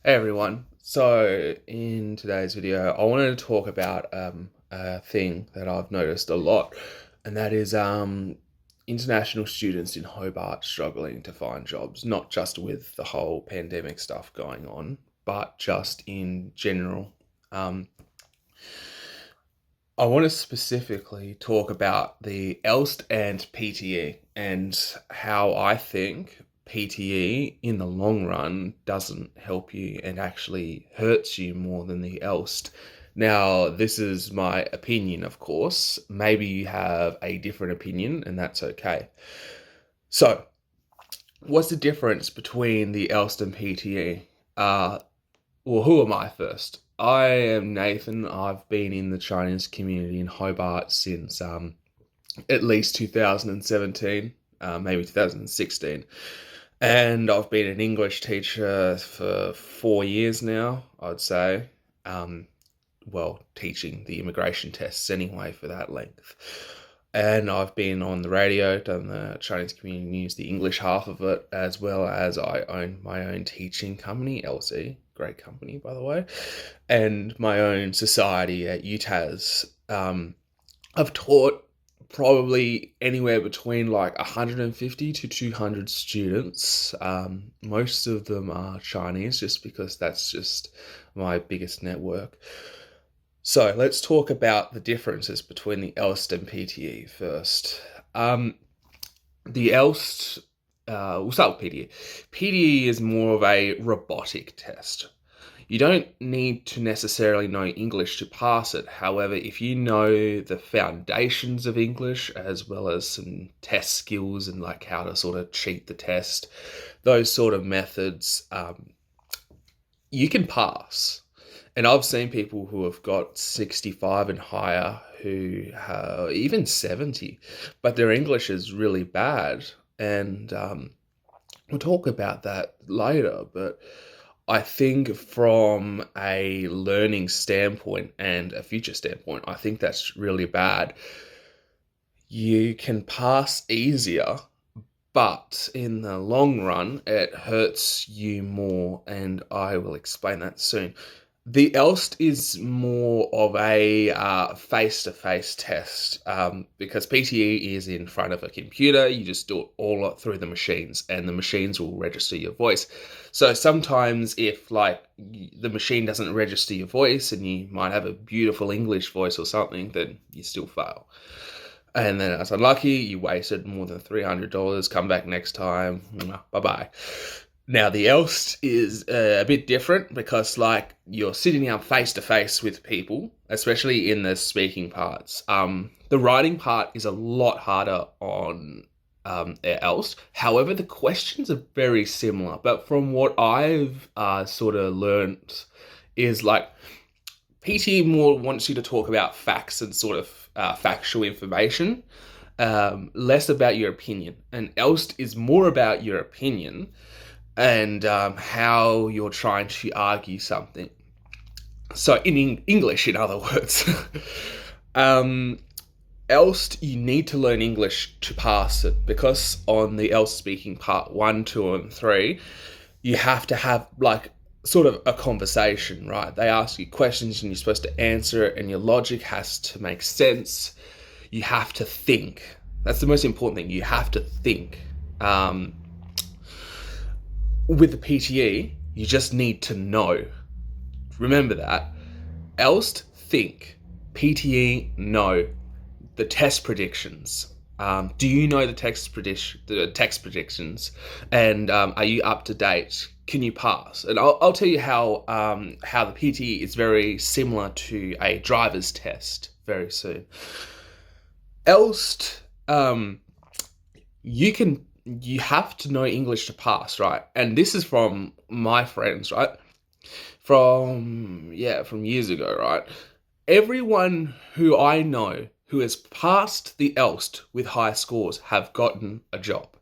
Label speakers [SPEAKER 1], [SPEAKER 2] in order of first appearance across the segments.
[SPEAKER 1] Hey everyone. So in today's video, I wanted to talk about a thing that I've noticed a lot, and that is international students in Hobart struggling to find jobs, not just with the whole pandemic stuff going on, but just in general. Um, I want to specifically talk about the IELTS and PTE and how I think PTE in the long run doesn't help you and actually hurts you more than the IELTS. Now, this is my opinion, of course. Maybe you have a different opinion, and that's okay. So, what's the difference between the IELTS and PTE? Well, who am I first? I am Nathan. I've been in the Chinese community in Hobart since at least 2017, maybe 2016. And I've been an English teacher for 4 years now, I'd say. Um, well, teaching the immigration tests anyway for that length. And I've been on the radio, done the Chinese community news, the English half of it, as well as I own my own teaching company, LC, great company, by the way, and my own society at UTAS. I've taught probably anywhere between like 150 to 200 students. Most of them are Chinese, just because that's just my biggest network. So let's talk about the differences between the IELTS and PTE first. The IELTS, we'll start with PTE. PTE is more of a robotic test. You don't need to necessarily know English to pass it. However, if you know the foundations of English as well as some test skills and like how to sort of cheat the test, those sort of methods, you can pass. And I've seen people who have got 65 and higher who have even 70, but their English is really bad. And we'll talk about that later, but I think from a learning standpoint and a future standpoint, I think that's really bad. You can pass easier, but in the long run, it hurts you more, and I will explain that soon. The ELST is more of a face-to-face test because PTE is in front of a computer. You just do it all through the machines, and the machines will register your voice. So sometimes if like the machine doesn't register your voice and you might have a beautiful English voice or something, then you still fail. And then it's unlucky, you wasted more than $300, come back next time, bye-bye. Now, the else is a bit different because, like, you're sitting down face to face with people, especially in the speaking parts. The writing part is a lot harder on else. However, the questions are very similar. But from what I've sort of learned is like PT more wants you to talk about facts and sort of factual information, less about your opinion. And ELST is more about your opinion and how you're trying to argue something. So in English, in other words, else you need to learn English to pass it, because on the else speaking part 1, 2, and 3, you have to have like sort of a conversation, right? They ask you questions and you're supposed to answer it, and your logic has to make sense. You have to think. That's the most important thing. You have to think. With the PTE, you just need to know. Remember that. Else, think. PTE, know. The test predictions. Do you know the text predictions? And are you up to date? Can you pass? And I'll tell you how the PTE is very similar to a driver's test very soon. Else, you have to know English to pass, right? And this is from my friends, right? From years ago, right? Everyone who I know who has passed the ELST with high scores have gotten a job.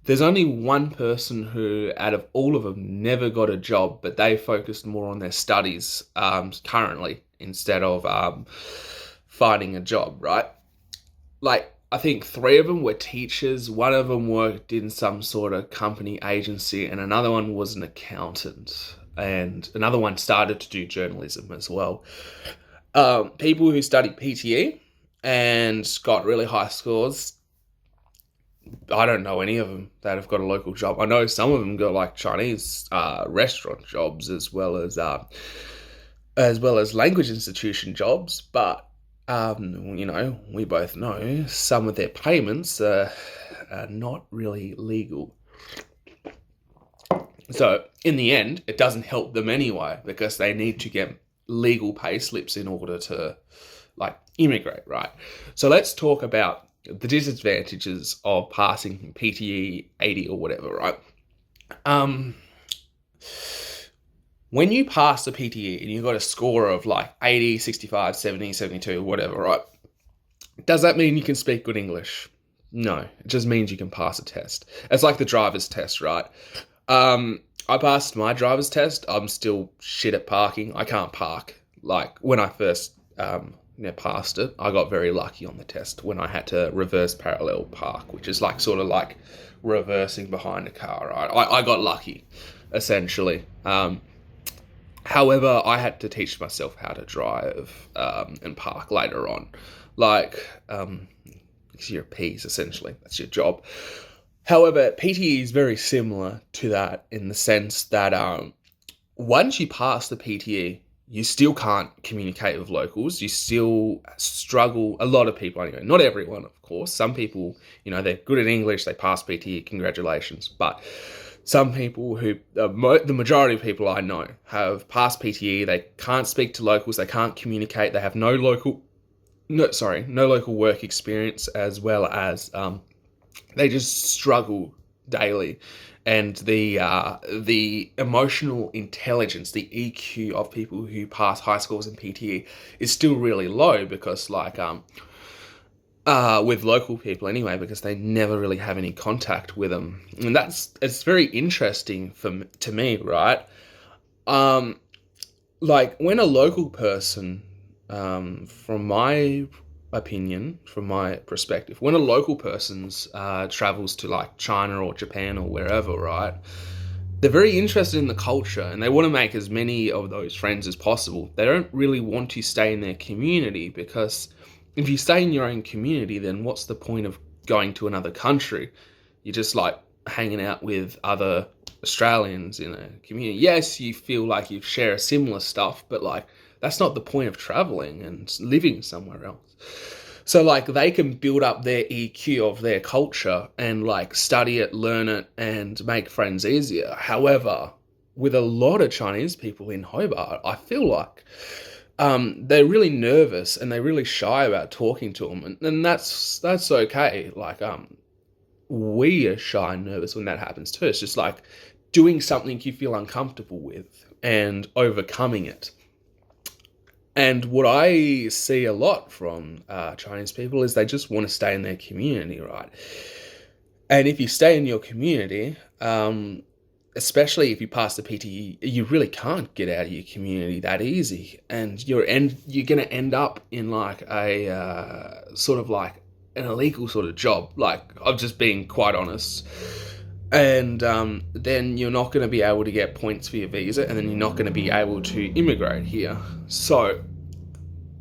[SPEAKER 1] There's only one person who, out of all of them, never got a job, but they focused more on their studies currently instead of finding a job, right? Like, I think three of them were teachers. One of them worked in some sort of company agency, and another one was an accountant. And another one started to do journalism as well. People who studied PTE and got really high scores, I don't know any of them that have got a local job. I know some of them got like Chinese restaurant jobs as well as language institution jobs, but we both know some of their payments are not really legal. So in the end, it doesn't help them anyway because they need to get legal pay slips in order to immigrate, right? So let's talk about the disadvantages of passing PTE 80 or whatever, right? When you pass the PTE and you got a score of 80, 65, 70, 72, whatever, right? Does that mean you can speak good English? No, it just means you can pass a test. It's like the driver's test, right? I passed my driver's test. I'm still shit at parking. I can't park. When I first passed it, I got very lucky on the test when I had to reverse parallel park, which is sort of reversing behind a car, right? I got lucky, essentially. However, I had to teach myself how to drive and park later on. It's your P's, essentially. That's your job. However, PTE is very similar to that in the sense that once you pass the PTE, you still can't communicate with locals. You still struggle. A lot of people, anyway, not everyone, of course. Some people, they're good at English, they pass PTE, congratulations. But some people the majority of people I know have passed PTE, they can't speak to locals, they can't communicate, they have no local work experience, as well as they just struggle daily. And the emotional intelligence, the EQ of people who pass high scores in PTE is still really low because with local people anyway, because they never really have any contact with them. And it's very interesting to me, right? When a local person, from my opinion, from my perspective, when a local person travels to China or Japan or wherever, right, they're very interested in the culture and they want to make as many of those friends as possible. They don't really want to stay in their community because if you stay in your own community, then what's the point of going to another country? You're just hanging out with other Australians in a community. Yes, you feel like you share similar stuff, but that's not the point of traveling and living somewhere else. So they can build up their EQ of their culture and study it, learn it, and make friends easier. However, with a lot of Chinese people in Hobart, I feel they're really nervous and they're really shy about talking to them, and that's okay. We are shy and nervous when that happens too. It's just doing something you feel uncomfortable with and overcoming it. And what I see a lot from Chinese people is they just want to stay in their community, right? And if you stay in your community, especially if you pass the PTE, you really can't get out of your community that easy, and you're going to end up in a sort of an illegal sort of job. I'm just being quite honest. And then you're not going to be able to get points for your visa, and then you're not going to be able to immigrate here. So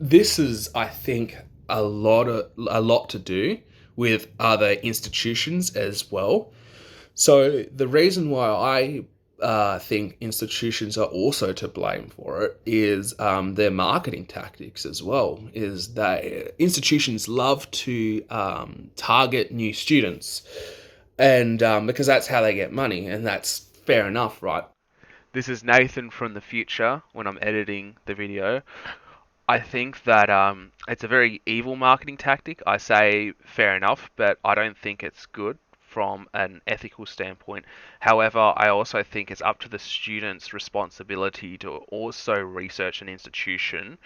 [SPEAKER 1] this is, I think, a lot to do with other institutions as well. So the reason why I think institutions are also to blame for it is their marketing tactics as well. Is that institutions love to target new students, and because that's how they get money, and that's fair enough, right?
[SPEAKER 2] This is Nathan from the future when I'm editing the video. I think that it's a very evil marketing tactic. I say fair enough, but I don't think it's good from an ethical standpoint. However, I also think it's up to the student's responsibility to also research an institution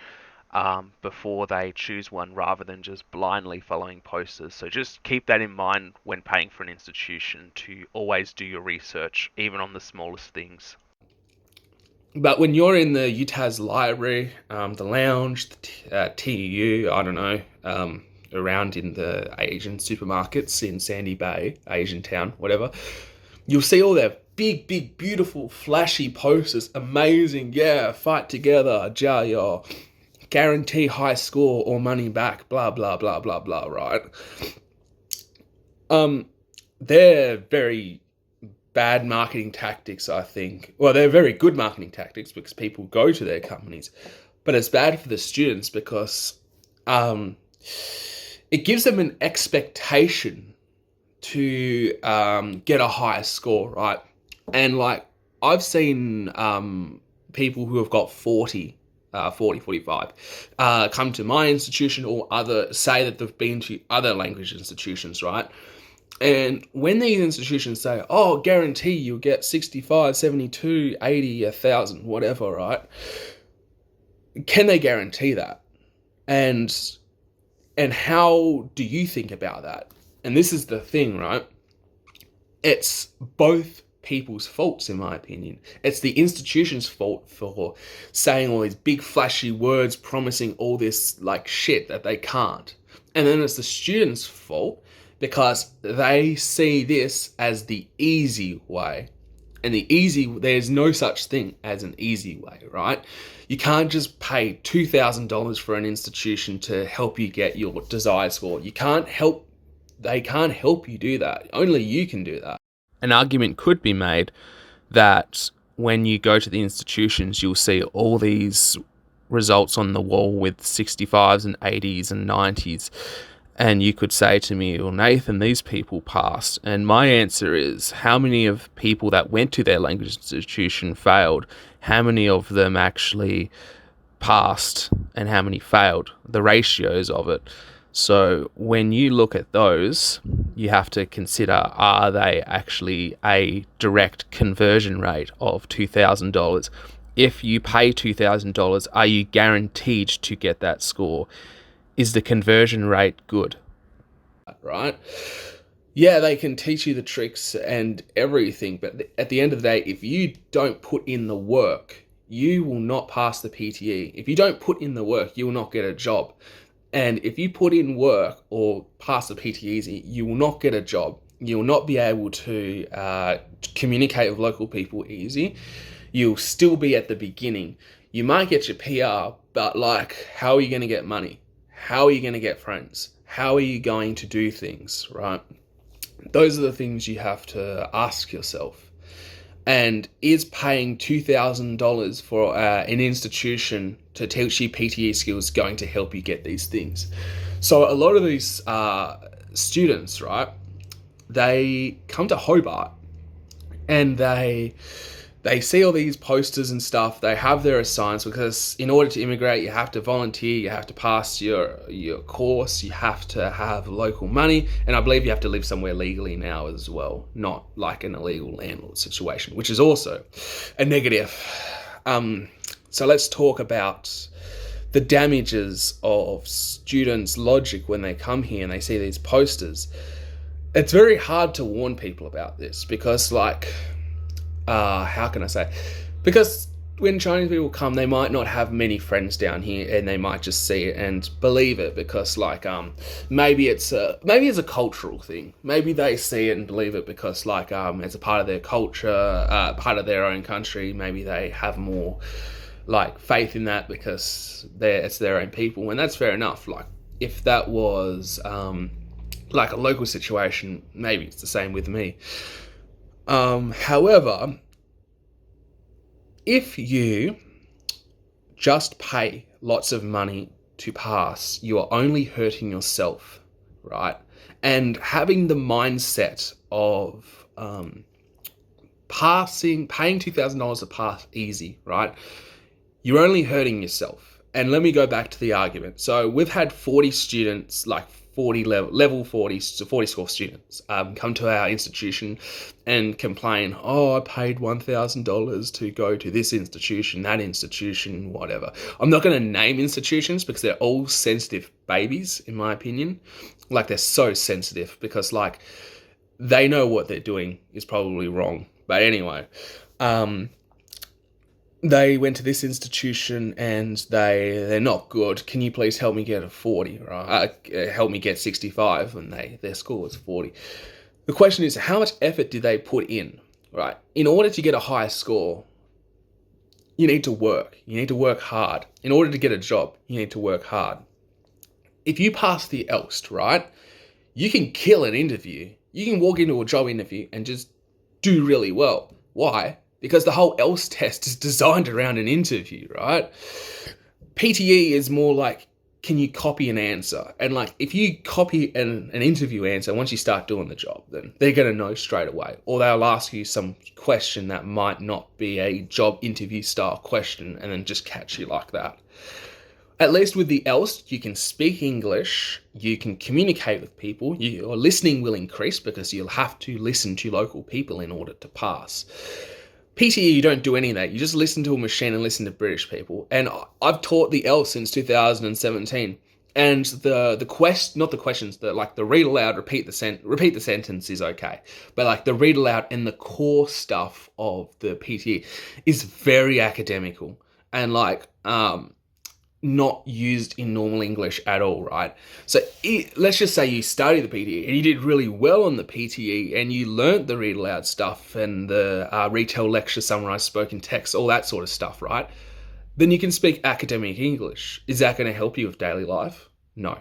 [SPEAKER 2] before they choose one rather than just blindly following posters. So just keep that in mind when paying for an institution to always do your research, even on the smallest things.
[SPEAKER 1] But when you're in the UTAS library, the lounge, the TU, I don't know, around in the Asian supermarkets in Sandy Bay, Asian town, whatever, you'll see all their big, big, beautiful, flashy posters. Amazing, yeah, fight together, Jia, guarantee high score or money back, blah, blah, blah, blah, blah, right? They're very bad marketing tactics, I think. Well, they're very good marketing tactics because people go to their companies, but it's bad for the students because it gives them an expectation to get a higher score, right? And like I've seen people who have got 45 come to my institution or other say that they've been to other language institutions, right? And when these institutions say, oh, guarantee you'll get 65, 72, 80, 1,000, whatever, right? Can they guarantee that? And how do you think about that? And this is the thing, right? It's both people's faults, in my opinion. It's the institution's fault for saying all these big flashy words, promising all this like shit that they can't. And then it's the student's fault because they see this as the easy way. And there's no such thing as an easy way, right? You can't just pay $2,000 for an institution to help you get your desired score. They can't help you do that. Only you can do that. An argument could be made that when you go to the institutions, you'll see all these results on the wall with 65s and 80s and 90s. And you could say to me, well, Nathan, these people passed. And my answer is, how many of people that went to their language institution failed? How many of them actually passed and how many failed? The ratios of it. So when you look at those, you have to consider, are they actually a direct conversion rate of $2,000? If you pay $2,000, are you guaranteed to get that score? Is the conversion rate good? Right? Yeah, they can teach you the tricks and everything, but at the end of the day, if you don't put in the work, you will not pass the PTE. If you don't put in the work, you will not get a job. And if you put in work or pass the PTE easy, you will not get a job. You will not be able to communicate with local people easy. You'll still be at the beginning. You might get your PR, but like, how are you going to get money? How are you going to get friends? How are you going to do things, right? Those are the things you have to ask yourself. And is paying $2,000 for an institution to teach you PTE skills going to help you get these things? So a lot of these students, right, they come to Hobart and they see all these posters and stuff. They have their assigns because in order to immigrate, you have to volunteer, you have to pass your course, you have to have local money, and I believe you have to live somewhere legally now as well, not like an illegal landlord situation, which is also a negative. So let's talk about the damages of students' logic when they come here and they see these posters. It's very hard to warn people about this because like, how can I say? Because when Chinese people come, they might not have many friends down here, and they might just see it and believe it because, like, maybe it's a cultural thing. Maybe they see it and believe it because, like, it's a part of their culture, part of their own country. Maybe they have more, like, faith in that because it's their own people, and that's fair enough. Like, if that was like a local situation, maybe it's the same with me. However, if you just pay lots of money to pass, you are only hurting yourself, right? And having the mindset of paying $2,000 to pass easy, right? You're only hurting yourself. And let me go back to the argument. So we've had 40 students, like 40 level 40 to 40 score students come to our institution and complain, oh, I paid $1,000 to go to this institution, that institution, whatever. I'm not going to name institutions because they're all sensitive babies, in my opinion. Like, they're so sensitive because, like, they know what they're doing is probably wrong. But anyway, they went to this institution and they're not good. Can you please help me get a 40? Right? Help me get 65, and their score was 40. The question is, how much effort do they put in? Right? In order to get a high score, you need to work. You need to work hard. In order to get a job, you need to work hard. If you pass the IELTS, right, you can kill an interview. You can walk into a job interview and just do really well. Why? Because the whole IELTS test is designed around an interview, right? PTE is more like, can you copy an answer? And like, if you copy an interview answer, once you start doing the job, then they're going to know straight away. Or they'll ask you some question that might not be a job interview style question and then just catch you like that. At least with the IELTS, you can speak English, you can communicate with people, your listening will increase because you'll have to listen to local people in order to pass. PTE, you don't do any of that. You just listen to a machine and listen to British people. And I've taught the IELTS since 2017. And the read aloud, repeat the sentence is okay. But like the read aloud and the core stuff of the PTE is very academical and like not used in normal English at all, right? So let's just say you study the PTE and you did really well on the PTE and you learnt the read aloud stuff and the retell, lecture, summarize, spoken text, all that sort of stuff, right? Then you can speak academic English. Is that going to help you with daily life? No,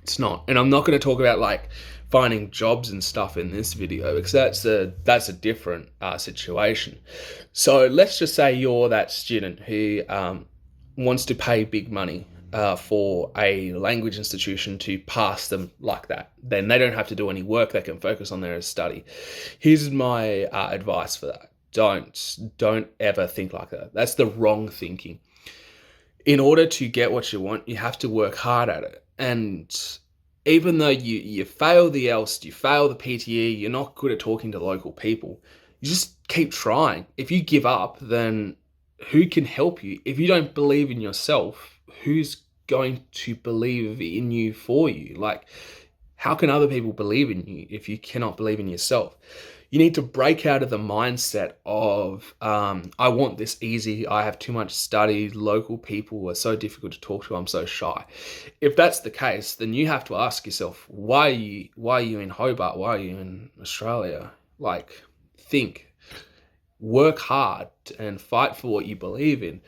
[SPEAKER 1] it's not. And I'm not going to talk about like finding jobs and stuff in this video because that's a different situation. So let's just say you're that student who wants to pay big money for a language institution to pass them like that. Then they don't have to do any work. They can focus on their study. Here's my advice for that. Don't ever think like that. That's the wrong thinking. In order to get what you want, you have to work hard at it. And even though you fail the IELTS, you fail the PTE, you're not good at talking to local people, you just keep trying. If you give up, then who can help you? If you don't believe in yourself, who's going to believe in you for you? Like, how can other people believe in you if you cannot believe in yourself? You need to break out of the mindset of, I want this easy, I have too much study, local people are so difficult to talk to, I'm so shy. If that's the case, then you have to ask yourself, why are you in Hobart? Why are you in Australia? Like, think. Work hard and fight for what you believe in.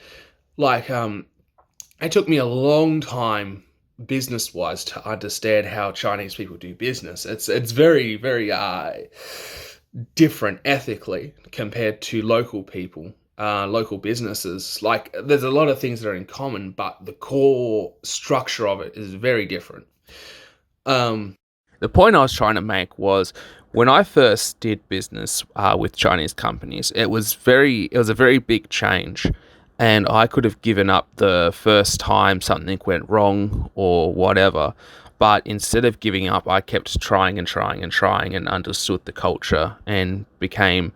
[SPEAKER 1] Like, it took me a long time business-wise to understand how Chinese people do business. It's very, very different ethically compared to local people, local businesses. Like, there's a lot of things that are in common, but the core structure of it is very different. The point I was trying to make was when I first did business with Chinese companies, it was a very big change, and I could have given up the first time something went wrong or whatever. But instead of giving up, I kept trying and trying and trying and understood the culture and became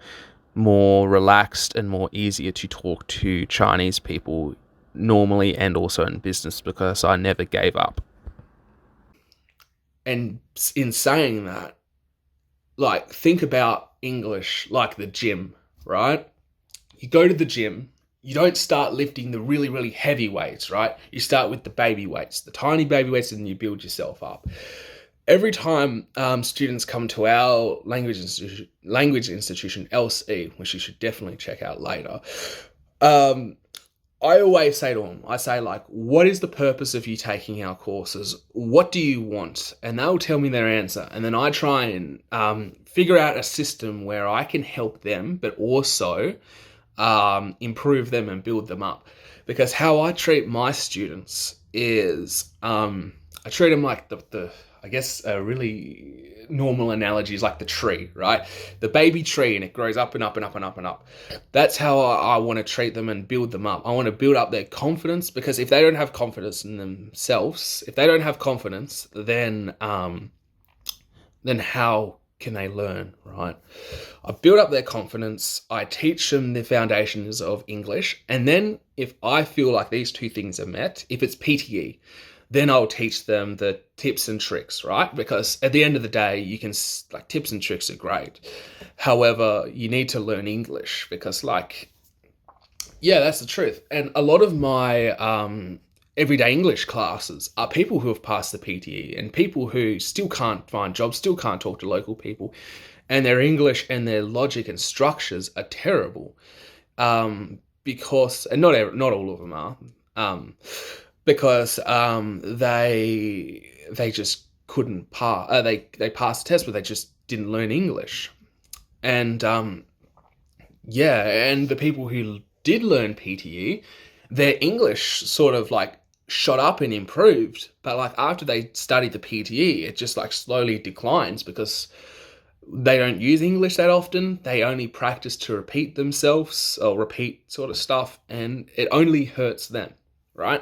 [SPEAKER 1] more relaxed and more easier to talk to Chinese people normally and also in business because I never gave up. And in saying that, like, think about English like the gym, right? You go to the gym, you don't start lifting the really, really heavy weights, right? You start with the baby weights, the tiny baby weights, and you build yourself up. Every time students come to our language institution, LC, which you should definitely check out later, I always say to them, I say, like, what is the purpose of you taking our courses? What do you want? And they'll tell me their answer. And then I try and figure out a system where I can help them, but also improve them and build them up. Because how I treat my students is I treat them like I guess a really normal analogy is like the tree, right? The baby tree, and it grows up and up and up and up and up. That's how I want to treat them and build them up. I want to build up their confidence, because if they don't have confidence in themselves, if they don't have confidence, then how can they learn, right? I build up their confidence, I teach them the foundations of English, and then if I feel like these two things are met, if it's PTE, then I'll teach them the tips and tricks, right? Because at the end of the day, you can, like, tips and tricks are great. However, you need to learn English because, like, Yeah, that's the truth. And a lot of my everyday English classes are people who have passed the PTE and people who still can't find jobs, still can't talk to local people, and their English and their logic and structures are terrible. Because, and not all of them are, because they just couldn't pass. They passed the test, but they just didn't learn English. And yeah, and the people who did learn PTE, their English sort of like shot up and improved. But like after they studied the PTE, it just like slowly declines because they don't use English that often. They only practice to repeat themselves or repeat sort of stuff, and it only hurts them, right?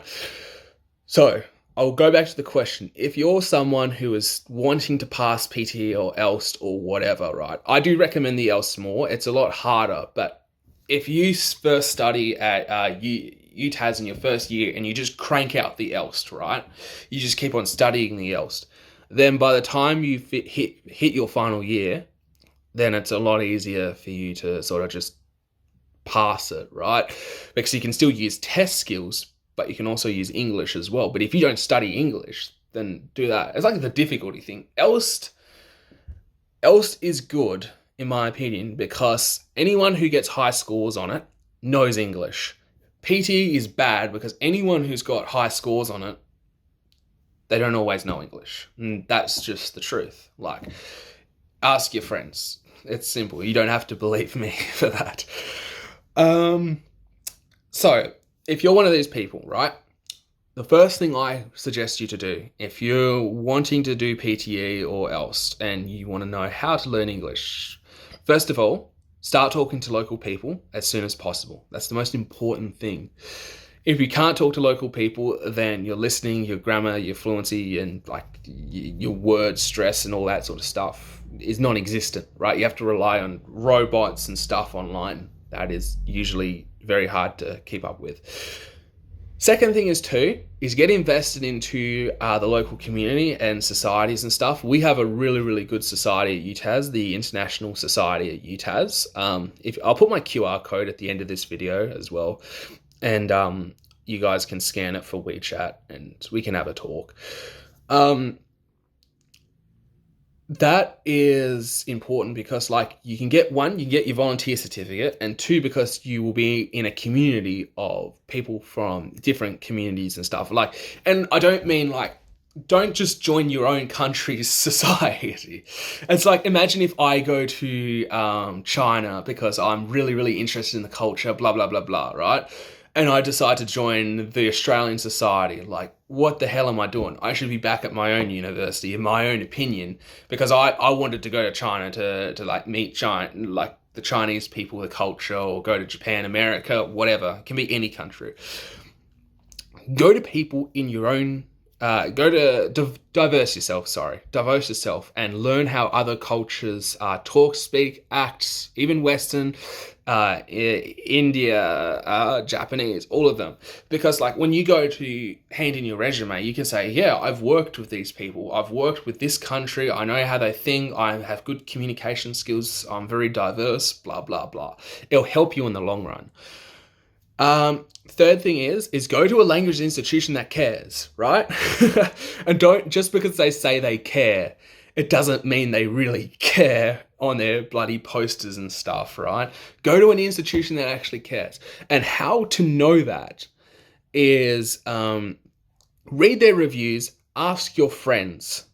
[SPEAKER 1] So I'll go back to the question. If you're someone who is wanting to pass PTE or ELST or whatever, right? I do recommend the ELST more. It's a lot harder, but if you first study at UTAS in your first year and you just crank out the ELST, right? You just keep on studying the ELST. Then by the time you hit your final year, then it's a lot easier for you to sort of just pass it, right? Because you can still use test skills, but you can also use English as well. But if you don't study English, then do that. It's like the difficulty thing. Else is good, in my opinion, because anyone who gets high scores on it knows English. PT is bad because anyone who's got high scores on it, they don't always know English. And that's just the truth. Like, ask your friends. It's simple. You don't have to believe me for that. So, if you're one of these people, right? The first thing I suggest you to do, if you're wanting to do PTE or else and you want to know how to learn English, first of all, start talking to local people as soon as possible. That's the most important thing. If you can't talk to local people, then your listening, your grammar, your fluency, and like your word stress and all that sort of stuff is non-existent, right? You have to rely on robots and stuff online. That is usually very hard to keep up with. Second thing is get invested into the local community and societies and stuff. We have a really, really good society at UTAS, the International Society at UTAS. If I'll put my QR code at the end of this video as well, and you guys can scan it for WeChat, and we can have a talk. That is important because, like, you can get your volunteer certificate, and two, because you will be in a community of people from different communities and stuff. Like, and I don't mean like, don't just join your own country's society. It's like, imagine if I go to China because I'm really, really interested in the culture, blah, blah, blah, blah, right? And I decide to join the Australian Society. Like, what the hell am I doing? I should be back at my own university, in my own opinion, because I wanted to go to China to like meet China, like the Chinese people, the culture, or go to Japan, America, whatever. It can be any country. Go to people in your own diverse yourself and learn how other cultures talk, speak, act, even Western, India, Japanese, all of them. Because like when you go to hand in your resume, you can say, yeah, I've worked with these people. I've worked with this country. I know how they think. I have good communication skills. I'm very diverse, blah, blah, blah. It'll help you in the long run. Third thing is go to a language institution that cares, right? And don't, just because they say they care, it doesn't mean they really care on their bloody posters and stuff, right? Go to an institution that actually cares. And how to know that is read their reviews, ask your friends.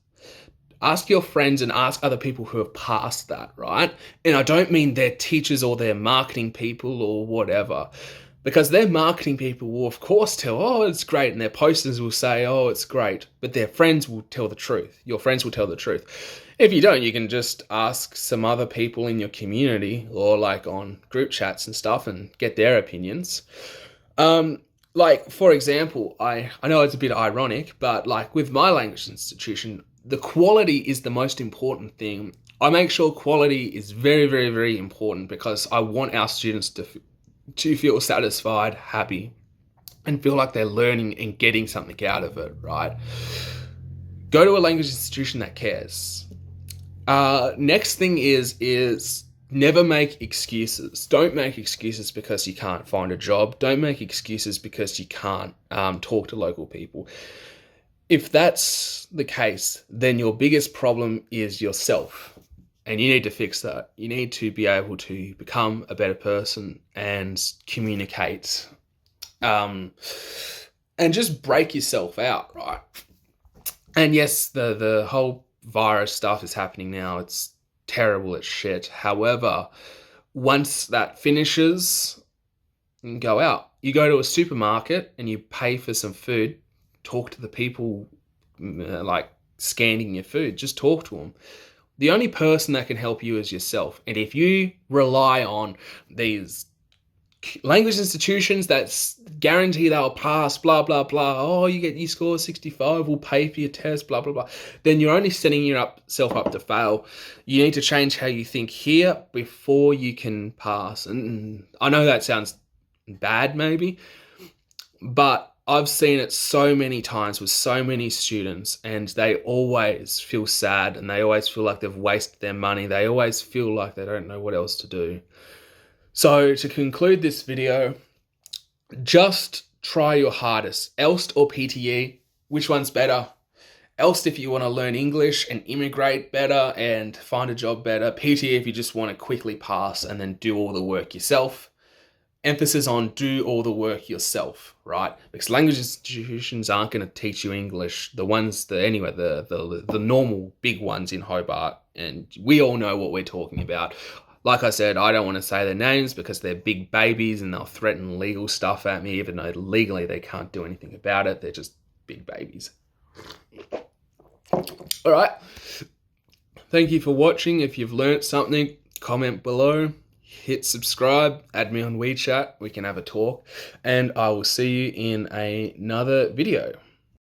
[SPEAKER 1] Ask your friends and ask other people who have passed that, right? And I don't mean their teachers or their marketing people or whatever. Because their marketing people will, of course, tell, oh, it's great. And their posters will say, oh, it's great. But their friends will tell the truth. Your friends will tell the truth. If you don't, you can just ask some other people in your community or like on group chats and stuff and get their opinions. Like, for example, I know it's a bit ironic, but like with my language institution, the quality is the most important thing. I make sure quality is very, very, very important because I want our students to feel satisfied, happy, and feel like they're learning and getting something out of it, right? Go to a language institution that cares. Next thing is Never make excuses. Don't make excuses because you can't find a job. Don't make excuses because you can't talk to local people. If that's the case, then your biggest problem is yourself. And you need to fix that. You need to be able to become a better person and communicate, and just break yourself out, right? And yes, the whole virus stuff is happening now. It's terrible as shit. However, once that finishes, you can go out. You go to a supermarket and you pay for some food. Talk to the people, like scanning your food. Just talk to them. The only person that can help you is yourself. And if you rely on these language institutions that guarantee they'll pass, blah, blah, blah, oh, you score 65, we'll pay for your test, blah, blah, blah, then you're only setting yourself up to fail. You need to change how you think here before you can pass. And I know that sounds bad maybe, but I've seen it so many times with so many students, and they always feel sad, and they always feel like they've wasted their money. They always feel like they don't know what else to do. So to conclude this video, just try your hardest. IELTS or PTE, which one's better? IELTS if you want to learn English and immigrate better and find a job better. PTE if you just want to quickly pass and then do all the work yourself. Emphasis on do all the work yourself, right? Because language institutions aren't going to teach you English. The normal big ones in Hobart, and we all know what we're talking about. Like I said, I don't want to say their names because they're big babies and they'll threaten legal stuff at me, even though legally they can't do anything about it. They're just big babies. All right. Thank you for watching. If you've learnt something, comment below. Hit subscribe. Add me on WeChat. We can have a talk. And I will see you in another video.